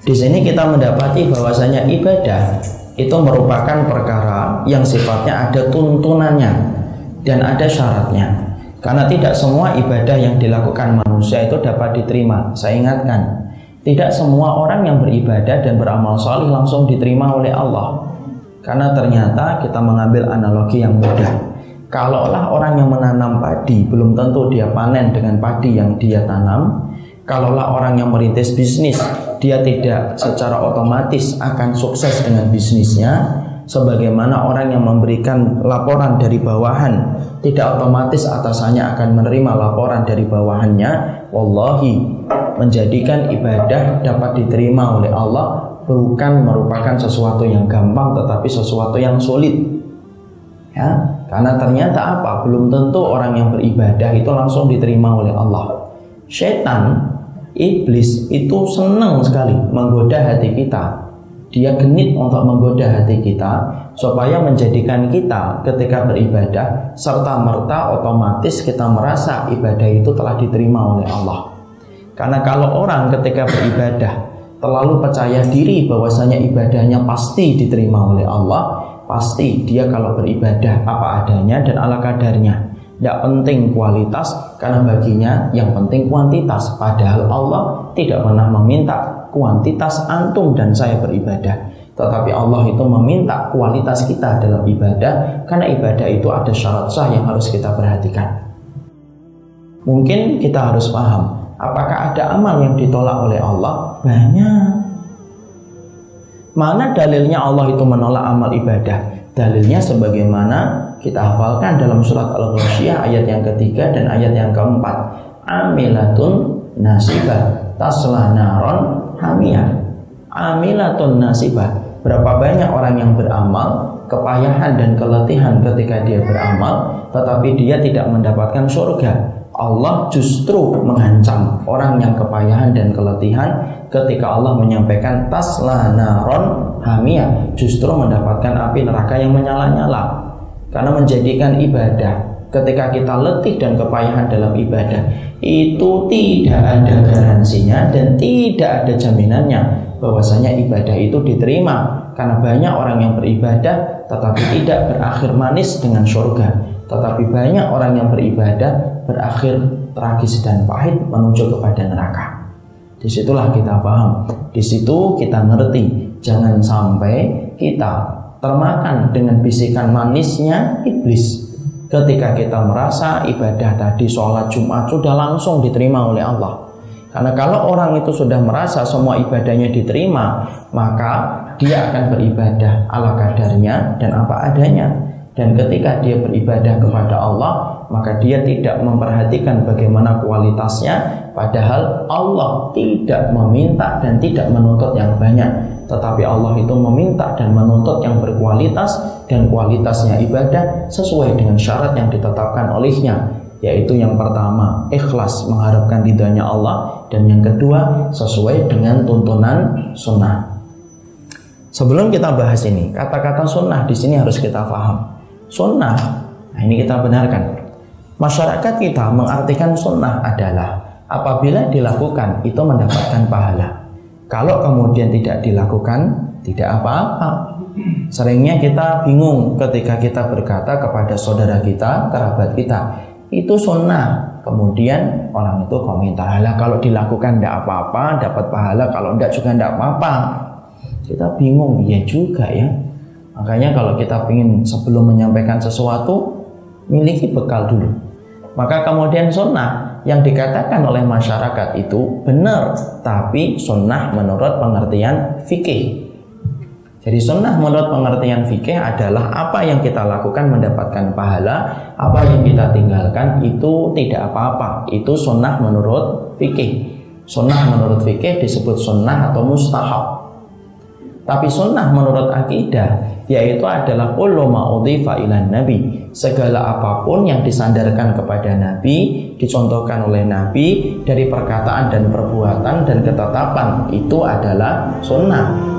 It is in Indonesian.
Di sini kita mendapati bahwasanya ibadah itu merupakan perkara yang sifatnya ada tuntunannya dan ada syaratnya. Karena tidak semua ibadah yang dilakukan manusia itu dapat diterima. Saya ingatkan, tidak semua orang yang beribadah dan beramal saleh langsung diterima oleh Allah. Karena ternyata kita mengambil analogi yang mudah. Kalaulah orang yang menanam padi, belum tentu dia panen dengan padi yang dia tanam. Kalaulah orang yang merintis bisnis, dia tidak secara otomatis akan sukses dengan bisnisnya. Sebagaimana orang yang memberikan laporan dari bawahan, tidak otomatis atasannya akan menerima laporan dari bawahannya. Wallahi, menjadikan ibadah dapat diterima oleh Allah bukan merupakan sesuatu yang gampang, tetapi sesuatu yang sulit. Ya, karena ternyata apa? Belum tentu orang yang beribadah itu langsung diterima oleh Allah. Setan, iblis itu senang sekali menggoda hati kita. Dia genit untuk menggoda hati kita supaya menjadikan kita ketika beribadah serta merta otomatis kita merasa ibadah itu telah diterima oleh Allah. Karena kalau orang ketika beribadah terlalu percaya diri bahwasanya ibadahnya pasti diterima oleh Allah, pasti dia kalau beribadah apa adanya dan ala kadarnya. Tidak penting kualitas, karena baginya yang penting kuantitas. Padahal Allah tidak pernah meminta kuantitas antum dan saya beribadah, tetapi Allah itu meminta kualitas kita dalam ibadah. Karena ibadah itu ada syarat sah yang harus kita perhatikan. Mungkin kita harus paham, apakah ada amal yang ditolak oleh Allah? Banyak. Mana dalilnya Allah itu menolak amal ibadah? Dalilnya sebagaimana kita hafalkan dalam surat Al-Ghasyiyah ayat yang ketiga dan ayat yang keempat. Amilatun nasibah tasla naron hamiyah. Amilatun nasibah. Berapa banyak orang yang beramal, kepayahan dan keletihan ketika dia beramal, tetapi dia tidak mendapatkan surga. Allah justru mengancam orang yang kepayahan dan keletihan ketika Allah menyampaikan tasla naron hamiyah, justru mendapatkan api neraka yang menyala-nyala. Karena menjadikan ibadah ketika kita letih dan kepayahan dalam ibadah itu tidak ada garansinya dan tidak ada jaminannya bahwasanya ibadah itu diterima. Karena banyak orang yang beribadah tetapi tidak berakhir manis dengan surga, tetapi banyak orang yang beribadah berakhir tragis dan pahit menuju kepada neraka. Disitulah kita paham, disitu kita ngerti, jangan sampai kita termakan dengan bisikan manisnya iblis ketika kita merasa ibadah tadi sholat Jumat sudah langsung diterima oleh Allah. Karena kalau orang itu sudah merasa semua ibadahnya diterima, maka dia akan beribadah ala kadarnya dan apa adanya. Dan ketika dia beribadah kepada Allah, maka dia tidak memperhatikan bagaimana kualitasnya. Padahal Allah tidak meminta dan tidak menuntut yang banyak, tetapi Allah itu meminta dan menuntut yang berkualitas, dan kualitasnya ibadah sesuai dengan syarat yang ditetapkan olehnya, yaitu yang pertama ikhlas mengharapkan ridhanya Allah, dan yang kedua sesuai dengan tuntunan sunnah. Sebelum kita bahas ini, kata-kata sunnah di sini harus kita paham. Sunnah, nah ini kita benarkan. Masyarakat kita mengartikan sunnah adalah apabila dilakukan itu mendapatkan pahala. Kalau kemudian tidak dilakukan, tidak apa-apa. Seringnya kita bingung ketika kita berkata kepada saudara kita, kerabat kita, itu sunnah. Kemudian orang itu komentar, "Alah, kalau dilakukan tidak apa-apa, dapat pahala. Kalau tidak juga tidak apa-apa." Kita bingung, ya juga ya. Makanya kalau kita ingin sebelum menyampaikan sesuatu, miliki bekal dulu. Maka kemudian sunnah yang dikatakan oleh masyarakat itu benar, tapi sunnah menurut pengertian fikih. Jadi sunnah menurut pengertian fikih adalah apa yang kita lakukan mendapatkan pahala, apa yang kita tinggalkan itu tidak apa-apa. Itu sunnah menurut fikih. Sunnah menurut fikih disebut sunnah atau mustahab. Tapi sunnah menurut akidah yaitu adalah kullu ma udhifa ilan nabi, segala apapun yang disandarkan kepada nabi, dicontohkan oleh nabi dari perkataan dan perbuatan dan ketetapan, itu adalah sunnah.